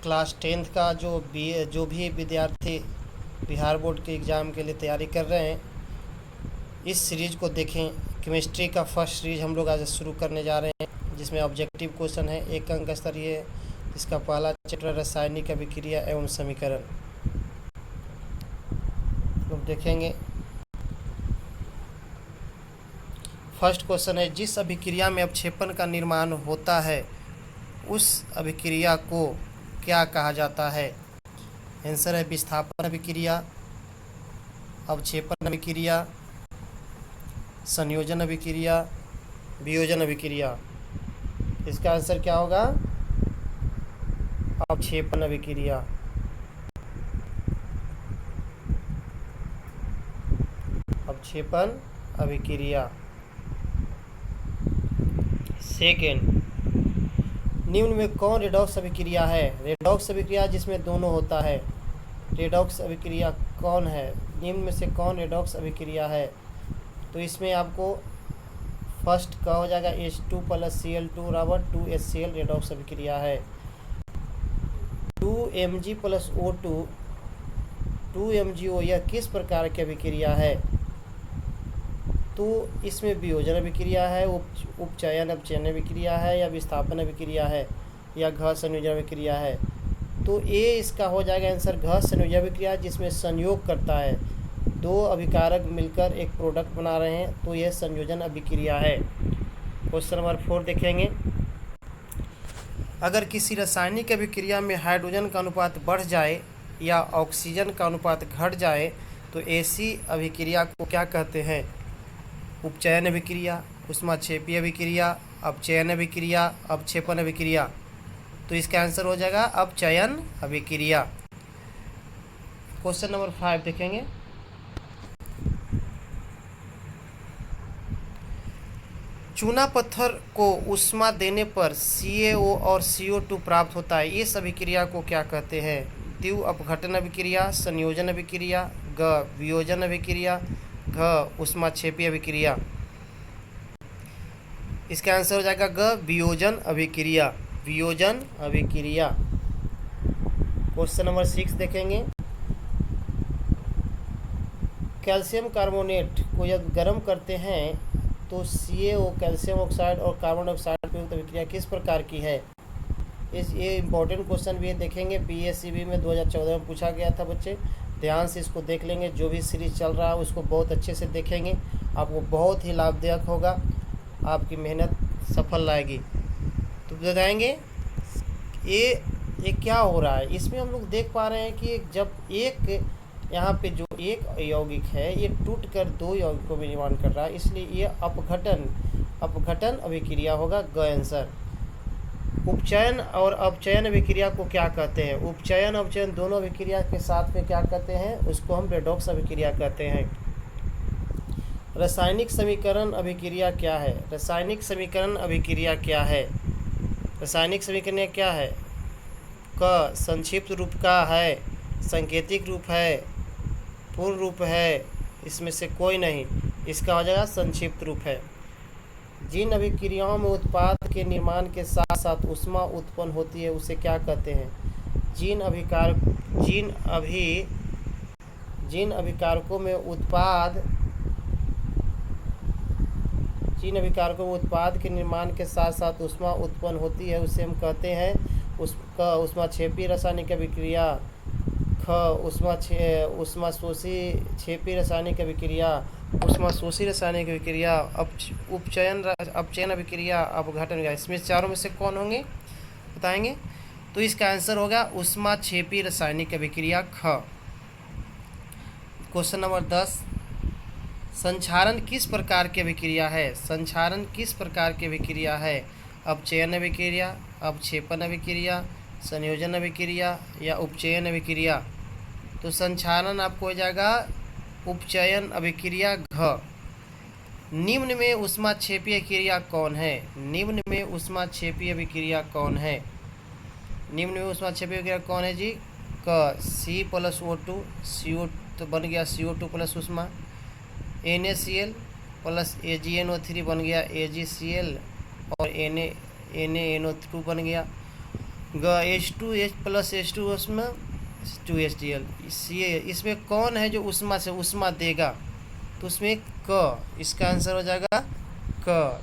Class 10th का जो भी विद्यार्थी बिहार बोर्ड के एग्ज़ाम के लिए तैयारी कर रहे हैं, इस सीरीज़ को देखें। केमिस्ट्री का फर्स्ट सीरीज हम लोग आज शुरू करने जा रहे हैं, जिसमें ऑब्जेक्टिव क्वेश्चन है 1 अंक स्तरीय। इसका पहला चैप्टर रासायनिक अभिक्रिया एवं समीकरण लोग देखेंगे। फर्स्ट क्वेश्चन है, जिस अभिक्रिया में अवक्षेपण का निर्माण होता है उस अभिक्रिया को क्या कहा जाता है? आंसर है विस्थापन अभिक्रिया, अवक्षेपण अभिक्रिया, संयोजन अभिक्रिया, वियोजन अभिक्रिया। इसका आंसर क्या होगा? अवक्षेपण अभिक्रिया। अवक्षेपण अभिक्रिया। सेकेंड, निम्न में कौन रेडॉक्स अभिक्रिया है? रेडॉक्स अभिक्रिया जिसमें दोनों होता है, रेडॉक्स अभिक्रिया कौन है? निम्न में से कौन रेडॉक्स अभिक्रिया है? तो इसमें आपको फर्स्ट का हो जाएगा H2 + Cl2 = 2HCl रेडॉक्स अभिक्रिया है। 2Mg + O2 2MgO, यह किस प्रकार की अभिक्रिया है? तो इसमें वियोजन अभिक्रिया है, उपचयन अपचयन अभिक्रिया है, या विस्थापन अभिक्रिया है, या घ संयोजन अभिक्रिया है? तो ए इसका हो जाएगा आंसर घ संयोजन अभिक्रिया, जिसमें संयोग करता है, दो अभिकारक मिलकर एक प्रोडक्ट बना रहे हैं, तो यह संयोजन अभिक्रिया है। क्वेश्चन नंबर 4 देखेंगे। अगर किसी रासायनिक अभिक्रिया में हाइड्रोजन का अनुपात बढ़ जाए या ऑक्सीजन का अनुपात घट जाए तो ऐसी अभिक्रिया को क्या कहते हैं? उपचयन अभिक्रिया, ऊष्माक्षेपीय अभिक्रिया, अपचयन अभिक्रिया, अवक्षेपण अभिक्रिया। तो इसका आंसर हो जाएगा अपचयन अभिक्रिया। क्वेश्चन नंबर 5 देखेंगे। चूना पत्थर को ऊष्मा देने पर CaO और CO2 प्राप्त होता है, इस अभिक्रिया को क्या कहते हैं? द्विव अपघटन अभिक्रिया, संयोजन अभिक्रिया, ग वियोजन अभिक्रिया, घ ऊष्माक्षेपीय अभिक्रिया। इसका आंसर हो जाएगा ग वियोजन अभिक्रिया। वियोजन अभिक्रिया। क्वेश्चन नंबर 6 देखेंगे। कैल्शियम कार्बोनेट को जब गर्म करते हैं तो CaO कैल्शियम ऑक्साइड और कार्बन डाइऑक्साइड की अभिक्रिया किस प्रकार की है? ये इंपॉर्टेंट क्वेश्चन भी है, देखेंगे। PSCB में 2014 में पूछा गया था बच्चे, ध्यान से इसको देख लेंगे। जो भी सीरीज चल रहा है उसको बहुत अच्छे से देखेंगे, आपको बहुत ही लाभदायक होगा, आपकी मेहनत सफल लाएगी। तो बताएंगे ये क्या हो रहा है। इसमें हम लोग देख पा रहे हैं कि जब एक यहाँ पे जो एक यौगिक है ये टूट कर दो यौगिकों में निर्माण कर रहा है, इसलिए ये अपघटन अभिक्रिया होगा, ग आंसर। उपचयन और अपचयन अभिक्रिया को क्या कहते हैं? उपचयन अपचयन दोनों अभिक्रिया के साथ में क्या कहते हैं? उसको हम रेडॉक्स अभिक्रिया कहते हैं। रासायनिक समीकरण अभिक्रिया क्या है? रासायनिक समीकरण अभिक्रिया क्या है? रासायनिक समीकरण क्या है? क संक्षिप्त रूप का है, सांकेतिक रूप है, पूर्ण रूप है, इसमें से कोई नहीं। इसका हो जाएगा संक्षिप्त रूप है। जिन अभिक्रियाओं में उत्पाद के निर्माण के साथ साथ ऊष्मा उत्पन्न होती है उसे क्या कहते हैं? जिन अभिकारकों में उत्पाद के निर्माण के साथ साथ ऊष्मा उत्पन्न होती है उसे हम कहते हैं ऊष्माक्षेपी रासायनिक अभिक्रिया, ख ऊष्माशोषी क्षेपी रासायनिक अभिक्रिया, ऊष्माशोषी रासायनिक अभिक्रिया, अपचयन अभिक्रिया, अपघटन। इसमें चारों में से कौन होंगे बताएंगे? तो इसका आंसर होगा ऊष्माक्षेपी रासायनिक अभिक्रिया, ख। क्वेश्चन नंबर 10, संक्षारण किस प्रकार की अभिक्रिया है? संक्षारण किस प्रकार की अभिक्रिया है? अपचयन अभिक्रिया, अवक्षेपण अभिक्रिया, संयोजन अभिक्रिया, या उपचयन अभिक्रिया? तो संक्षारण आपको हो जाएगा उपचयन अभिक्रिया, घ। निम्न में ऊष्माक्षेपीय अभिक्रिया कौन है? निम्न में ऊष्माक्षेपीय अभिक्रिया कौन है? निम्न में ऊष्माक्षेपीय अभिक्रिया कौन है जी? क C + O2 CO तो बन गया CO2 + ऊष्मा, NaCl + AgNO3 बन गया AgCl, और NaNO2 बन गया। H2H प्लस H2 उसमें 2HCl। इसमें कौन है जो उष्मा से उष्मा देगा, तो उसमें क, इसका आंसर हो जाएगा क।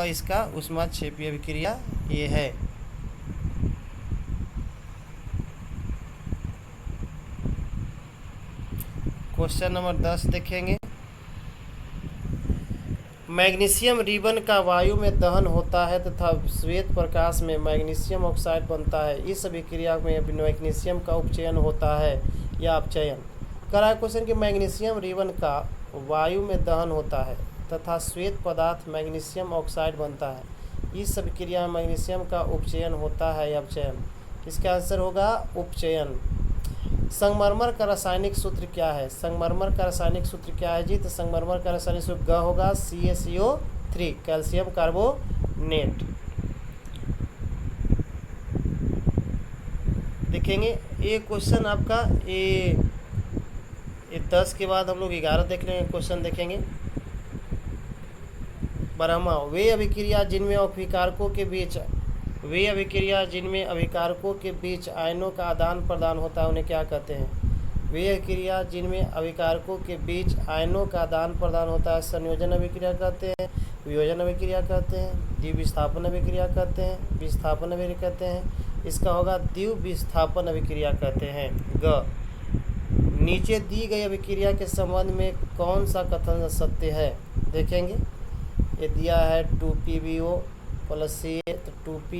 इसका उष्मा क्षेपीय अभिक्रिया ये है। क्वेश्चन नंबर 10 देखेंगे। मैग्नीशियम रिबन का वायु में दहन होता है तथा श्वेत प्रकाश में मैग्नीशियम ऑक्साइड बनता है। इस अभिक्रिया में मैग्नीशियम का उपचयन होता है या अपचयन। करा क्वेश्चन कि मैग्नीशियम रिबन का वायु में दहन होता है तथा श्वेत पदार्थ मैग्नीशियम ऑक्साइड बनता है। इस अभिक्रिया में मैग्नीशियम का उपचयन होता है या अपचयन। इसका आंसर होगा उपचयन। संगमरमर का रासायनिक सूत्र क्या है? संगमरमर का रासायनिक सूत्र क्या है जी? तो संगमरमर का रासायनिक सूत्र G होगा CaCO3, कैल्शियम कार्बोनेट। देखेंगे ये क्वेश्चन आपका ये 10 के बाद हम लोग 11 देख लेंगे। क्वेश्चन देखेंगे। ब्रह्मा वे अभिक्रिया जिनमें अभिकारकों के बीच आयनों का आदान प्रदान होता है उन्हें क्या कहते हैं? वे अभिक्रिया जिनमें अभिकारकों के बीच आयनों का आदान प्रदान होता है संयोजन अभिक्रिया कहते हैं, वियोजन अभिक्रिया कहते हैं, द्विविस्थापन अभिक्रिया कहते हैं, विस्थापन अभिक्रिया कहते हैं। इसका होगा द्विविस्थापन अभिक्रिया कहते हैं। ग नीचे दी गई अभिक्रिया के संबंध में कौन सा कथन सत्य है? देखेंगे। ये दिया है 2PbO प्लस Ca, तो 2P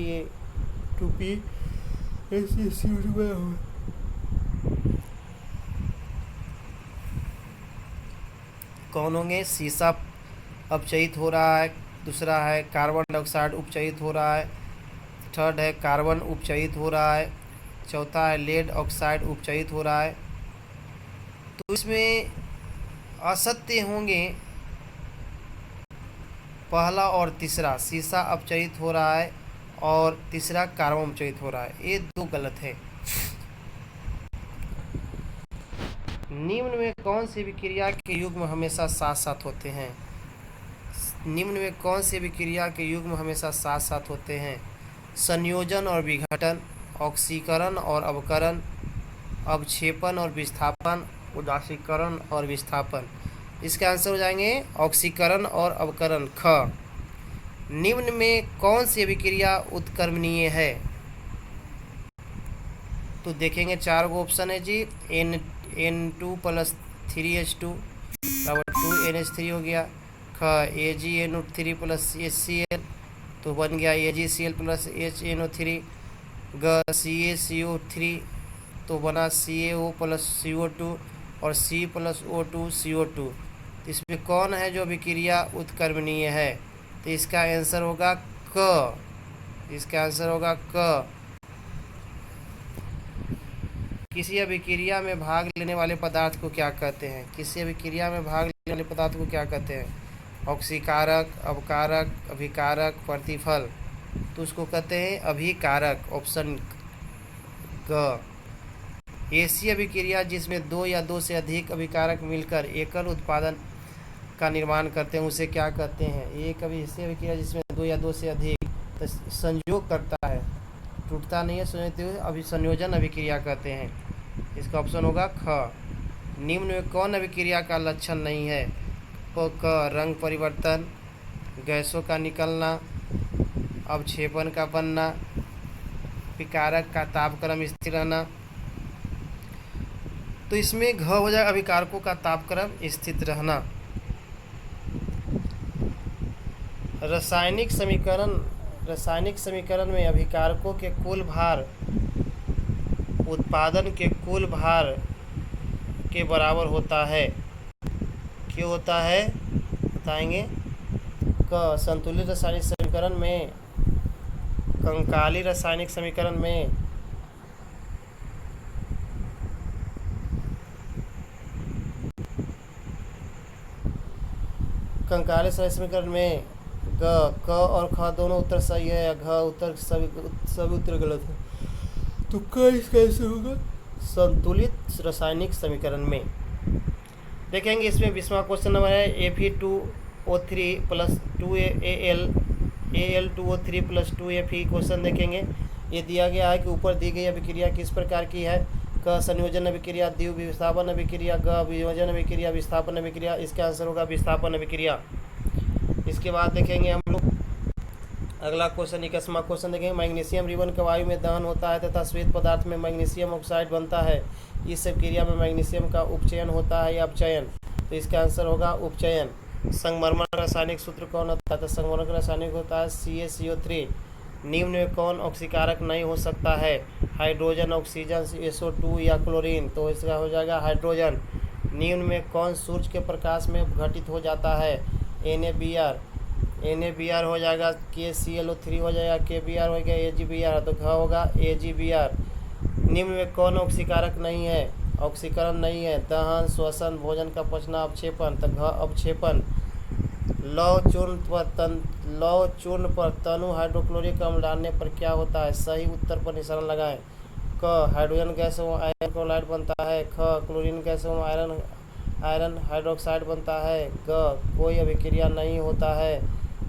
कौन होंगे? सीसा अपचयित हो रहा है, दूसरा है कार्बन डाइऑक्साइड उपचयित हो रहा है, थर्ड है कार्बन उपचयित हो रहा है, चौथा है लेड ऑक्साइड उपचयित हो रहा है। तो इसमें असत्य होंगे पहला और तीसरा, सीसा अपचयित हो रहा है और तीसरा कार्बन अपचयित हो रहा है। ये दो गलत है। निम्न में कौन सी अभिक्रिया के युग्म हमेशा साथ साथ होते हैं? निम्न में कौन सी अभिक्रिया के युग्म हमेशा साथ साथ होते हैं? संयोजन और विघटन, ऑक्सीकरण और अवकरण, अवक्षेपण और विस्थापन, उदासीकरण और विस्थापन। इसका आंसर हो जाएंगे ऑक्सीकरण और अवकरण। ख निम्न में कौन सी अभिक्रिया उत्क्रमणीय है? तो देखेंगे 4 गो ऑप्शन है जी। N2 प्लस 3H2 बराबर 2NH3 हो गया। ख AgNO3 प्लस HCl तो बन गया AgCl प्लस HNO3। ग CaCO3 तो बना CaO प्लस CO2 और C प्लस O2 CO2। इसमें कौन है जो अभिक्रिया उत्क्रमणीय है? तो इसका आंसर होगा क। इसका आंसर होगा क। किसी अभिक्रिया में भाग लेने वाले पदार्थ को क्या कहते हैं? किसी अभिक्रिया में भाग लेने वाले पदार्थ को क्या कहते हैं? ऑक्सीकारक, अवकारक, अभिकारक, प्रतिफल। तो उसको कहते हैं अभिकारक। ऑप्शन ग। ऐसी अभिक्रिया जिसमें 2 या 2 से अधिक अभिकारक मिलकर एकल उत्पादन का निर्माण करते हैं उसे क्या कहते हैं? एक ऐसी अभिक्रिया जिसमें 2 या 2 से अधिक संयोग करता है, टूटता नहीं है, संयोजन अभिक्रिया कहते हैं। इसका ऑप्शन होगा ख। निम्न में कौन अभिक्रिया का लक्षण नहीं है? क रंग परिवर्तन, गैसों का निकलना, अवक्षेपण का बनना, विकारक का तापक्रम स्थिर रहना। तो इसमें घ हो जाएगा अभिकारकों का तापक्रम स्थित रहना। रासायनिक समीकरण में अभिकारकों के कुल भार उत्पादन के कुल भार के बराबर होता है। क्यों होता है बताएंगे। क संतुलित रासायनिक समीकरण में, कंकाली रासायनिक समीकरण में ग, क और ख दोनों उत्तर सही है, घ उत्तर सभी उत्तर गलत है। तो क इसका कैसे होगा? संतुलित रासायनिक समीकरण में। देखेंगे इसमें 20वां क्वेश्चन नंबर है Fe2O3 plus 2Al2O3 plus 2Fe। Question देखेंगे ये दिया गया है कि ऊपर दी गई अभिक्रिया किस प्रकार की है। क संयोजन अभिक्रिया, द्विव विस्थापन अभिक्रिया, ग वियोजन अभिक्रिया, विस्थापन अभिक्रिया। इसका आंसर होगा विस्थापन अभिक्रिया। इसके बाद देखेंगे हम लोग अगला क्वेश्चन, 21वां क्वेश्चन देखेंगे। मैग्नीशियम रिबन का वायु में दहन होता है तथा श्वेत पदार्थ में मैग्नीशियम ऑक्साइड बनता है। इस क्रिया में मैग्नीशियम का उपचयन होता है या अपचयन। तो इसका आंसर होगा उपचयन। संगमरमर का रासायनिक सूत्र कौन होता है। तो संगमरमर का रासायनिक होता है CaCO3। निम्न में कौन ऑक्सीकारक नहीं हो सकता है। हाइड्रोजन, ऑक्सीजन, SO2 या क्लोरीन। तो इसका हो जाएगा हाइड्रोजन। निम्न में कौन सूर्य के प्रकाश में घटित हो जाता है। NaBr हो जाएगा, KClO3 हो जाएगा, KBr हो गया, AgBr। तो घ होगा AgBr। निम्न में कौन ऑक्सीकारक नहीं है, ऑक्सीकरण नहीं है। दहन, श्वसन, भोजन का पचना, अवक्षेपन। तो घ अवक्षेपन। लौह चूर्ण पर तनु हाइड्रोक्लोरिक अम्ल डालने पर क्या होता है। सही उत्तर पर निशान लगाएं। क हाइड्रोजन गैस एवं आयरन क्लोराइड बनता है। ख क्लोरीन गैस एवं आयरन हाइड्रोक्साइड बनता है। ग कोई अभिक्रिया नहीं होता है।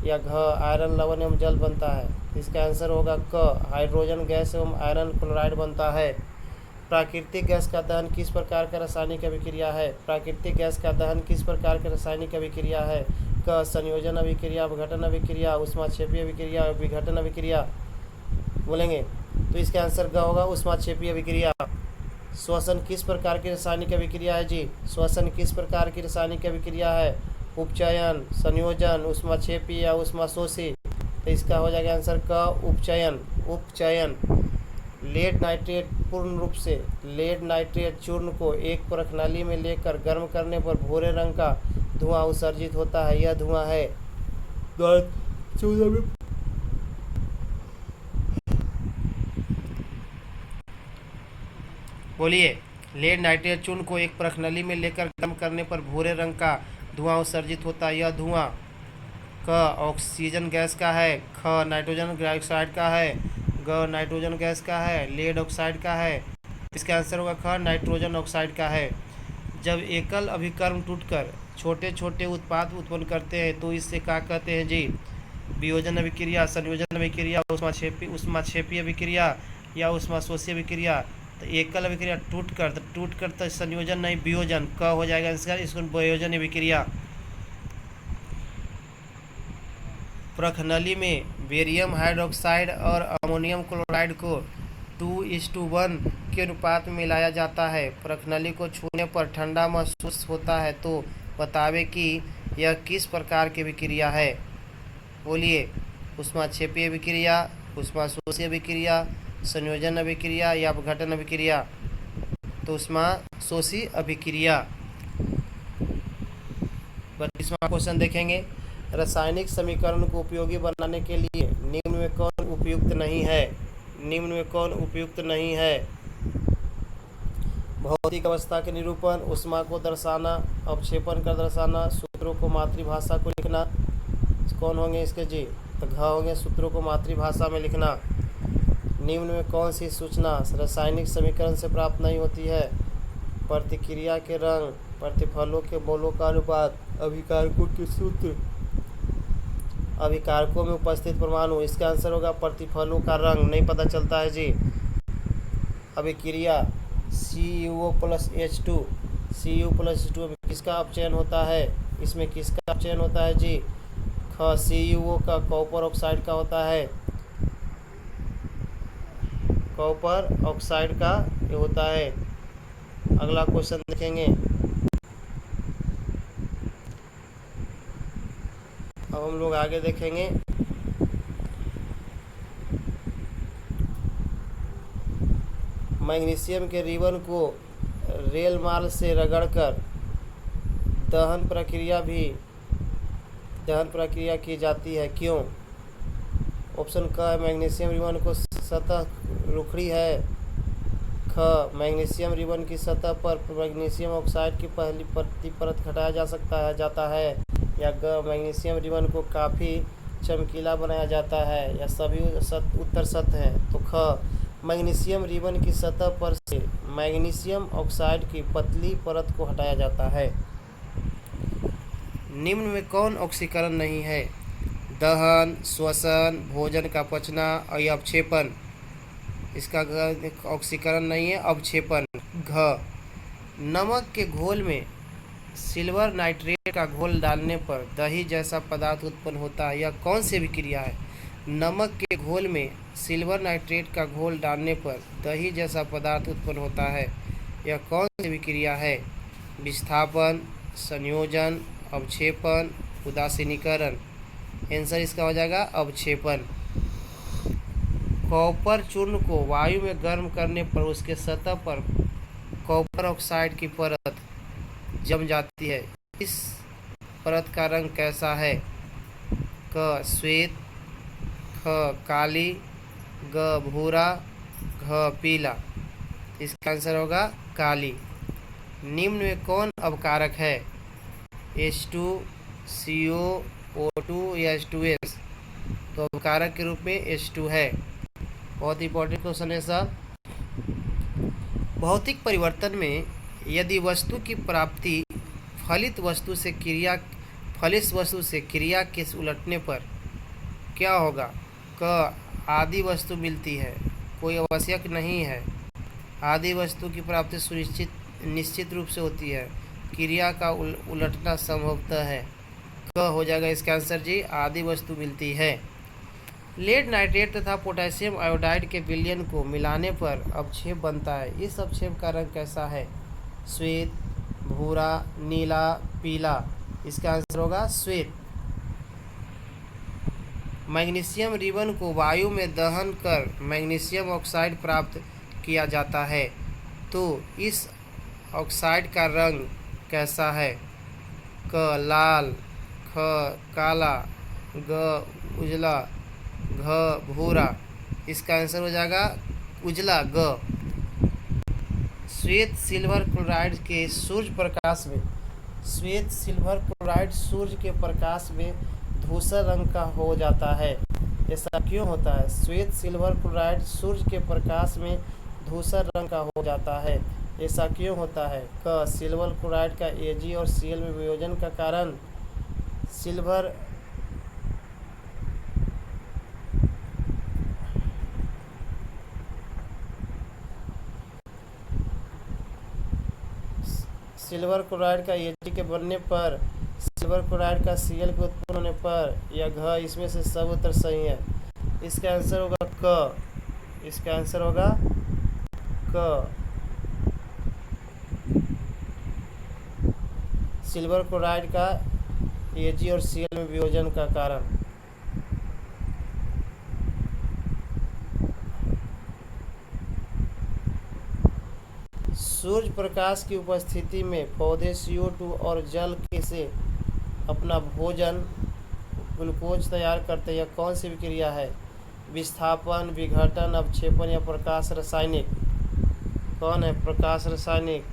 या घ आयरन लवण एवं जल बनता है। इसका आंसर होगा क हाइड्रोजन गैस एवं आयरन क्लोराइड बनता है। प्राकृतिक गैस का दहन किस प्रकार का रासायनिक अभिक्रिया है। प्राकृतिक गैस का दहन किस प्रकार का रासायनिक अभिक्रिया है। क संयोजन अभिक्रिया, अपघटन अभिक्रिया, ऊष्माक्षेपी अभिक्रिया, विघटन अभिक्रिया। बोलेंगे तो इसका आंसर ग होगा ऊष्माक्षेपी अभिक्रिया। श्वसन किस प्रकार की रासायनिक अभिक्रिया है जी। श्वसन किस प्रकार की रासायनिक अभिक्रिया है। उपचयन, संयोजन, ऊष्माक्षेपी या ऊष्माशोषी। तो इसका हो जाएगा आंसर क उपचयन। उपचयन। लेड नाइट्रेट पूर्ण रूप से लेड नाइट्रेट चूर्ण को एक परख नली में लेकर गर्म करने पर भूरे रंग का धुआं उत्सर्जित होता है। यह धुआं है। बोलिए। लेड नाइट्रेट चूर्ण को एक परख नली में लेकर गर्म करने पर भूरे रंग का धुआं उत्सर्जित होता है। यह धुआं क ऑक्सीजन गैस का है। ख नाइट्रोजन डाइऑक्साइड का है। ग नाइट्रोजन गैस का है। लेड ऑक्साइड का है। इसका आंसर होगा ख नाइट्रोजन ऑक्साइड का है। जब एकल अभिकर्म टूटकर छोटे छोटे उत्पाद उत्पन्न करते हैं तो इससे क्या कहते हैं जी। वियोजन अभिक्रिया, संयोजन अभिक्रिया, ऊष्माक्षेपी अभिक्रिया या ऊष्माशोषी अभिक्रिया। तो एकल अभिक्रिया टूटकर तो संयोजन नहीं वियोजन। क हो जाएगा इसको वियोजन अभिक्रिया। प्रखनली में बेरियम हाइड्रोक्साइड और अमोनियम क्लोराइड को 2:1 के अनुपात में मिलाया जाता है। प्रखनली को छूने पर ठंडा महसूस होता है। तो बतावे कि यह किस प्रकार की अभिक्रिया है। बोलिए। ऊष्माक्षेपी अभिक्रिया, ऊष्माशोषी अभिक्रिया, संयोजन अभिक्रिया या अपघटन अभिक्रिया। तो ऊष्माशोषी अभिक्रिया। 32वां क्वेश्चन देखेंगे। रासायनिक समीकरण को उपयोगी बनाने के लिए निम्न में कौन उपयुक्त नहीं है। निम्न में कौन उपयुक्त नहीं है। भौतिक अवस्था के निरूपण, ऊष्मा को दर्शाना, अवक्षेपण का दर्शाना, सूत्रों को मातृभाषा को लिखना। कौन होंगे इसके जी। तो घ होंगे सूत्रों को मातृभाषा में लिखना। निम्न में कौन सी सूचना रासायनिक समीकरण से प्राप्त नहीं होती है। प्रतिक्रिया के रंग, प्रतिफलों के मोलों का अनुपात, अभिकारकों के सूत्र, अभिकारकों में उपस्थित परमाणु। इसका आंसर होगा प्रतिफलों का रंग। नहीं पता चलता है जी। अभिक्रिया CuO+H2, Cu+H2 किसका अपचयन होता है। इसमें किसका अपचयन होता है जी। ख CuO का कॉपर ऑक्साइड का होता है। कॉपर ऑक्साइड का ये होता है। अगला क्वेश्चन देखेंगे। अब हम लोग आगे देखेंगे। मैग्नीशियम के रिबन को रेल माल से रगड़कर दहन प्रक्रिया की जाती है। क्यों। ऑप्शन क है मैग्नीशियम रिबन को सतह रुखड़ी है। ख मैग्नीशियम रिबन की सतह पर मैग्नीशियम ऑक्साइड की पहली परत हटाया जाता है। या ग मैग्नीशियम रिबन को काफ़ी चमकीला बनाया जाता है। या सभी उत्तर सत्य हैं। तो ख मैग्नीशियम रिबन की सतह पर से मैग्नीशियम ऑक्साइड की पतली परत को हटाया जाता है। निम्न में कौन ऑक्सीकरण नहीं है। दहन, श्वसन, भोजन का पचना और अवक्षेपण। इसका ऑक्सीकरण नहीं है, अवक्षेपण। घ, नमक के घोल में सिल्वर नाइट्रेट का घोल डालने पर दही जैसा पदार्थ उत्पन्न होता है, यह कौन सी अभिक्रिया है? नमक के घोल में सिल्वर नाइट्रेट का घोल डालने पर दही जैसा पदार्थ उत्पन्न होता है, यह कौन सी अभिक्रिया है? विस्थापन, संयोजन, अवक्षेपन, उदासीनीकरण। आंसर इसका हो जाएगा अवक्षेपन। कॉपर चूर्ण को वायु में गर्म करने पर उसके सतह पर कॉपर ऑक्साइड की परत जम जाती है, इस परत का रंग कैसा है? क, श्वेत, ख, काली, ग, भूरा, घ, पीला। इसका आंसर होगा काली। निम्न में कौन अवकारक है? H2, CO, O2 या H2S? तो अवकारक के रूप में H2 है। बहुत इंपॉर्टेंट क्वेश्चन है सर। भौतिक परिवर्तन में यदि वस्तु की प्राप्ति फलित वस्तु से क्रिया के उलटने पर क्या होगा? क, आदि वस्तु मिलती है, कोई आवश्यक नहीं है। आदि वस्तु की प्राप्ति निश्चित रूप से होती है, क्रिया का उलटना संभवतः है। क हो जाएगा इसका आंसर जी, आदि वस्तु मिलती है। लेड नाइट्रेट तथा पोटेशियम आयोडाइड के विलयन को मिलाने पर अवक्षेप बनता है, इस अवक्षेप का रंग कैसा है? श्वेत, भूरा, नीला, पीला। इसका आंसर होगा श्वेत। मैग्नीशियम रिबन को वायु में दहन कर मैग्नीशियम ऑक्साइड प्राप्त किया जाता है, तो इस ऑक्साइड का रंग कैसा है? क, लाल, ख, काला, ग, उजला, घ, भूरा। इसका आंसर हो जाएगा उजला, ग। श्वेत सिल्वर क्लोराइड सूर्य के प्रकाश में धूसर रंग का हो जाता है, ऐसा क्यों होता है? श्वेत सिल्वर क्लोराइड सूर्य के प्रकाश में धूसर रंग का हो जाता है, ऐसा क्यों होता है? क, सिल्वर क्लोराइड का Ag और Cl में वियोजन का कारण सिल्वर क्लोराइड का Ag के बनने पर, सिल्वर क्लोराइड का Cl के उत्पन्न होने पर, या घ, इसमें से सब उत्तर सही है। इसका आंसर होगा क। इसका आंसर होगा क, सिल्वर क्लोराइड का Ag और Cl में वियोजन का कारण। सूर्य प्रकाश की उपस्थिति में पौधे CO2 और जल के से अपना भोजन ग्लूकोज तैयार करते हैं, यह कौन सी विक्रिया है? विस्थापन, विघटन, अवक्षेपण या प्रकाश रासायनिक? कौन है प्रकाश रासायनिक?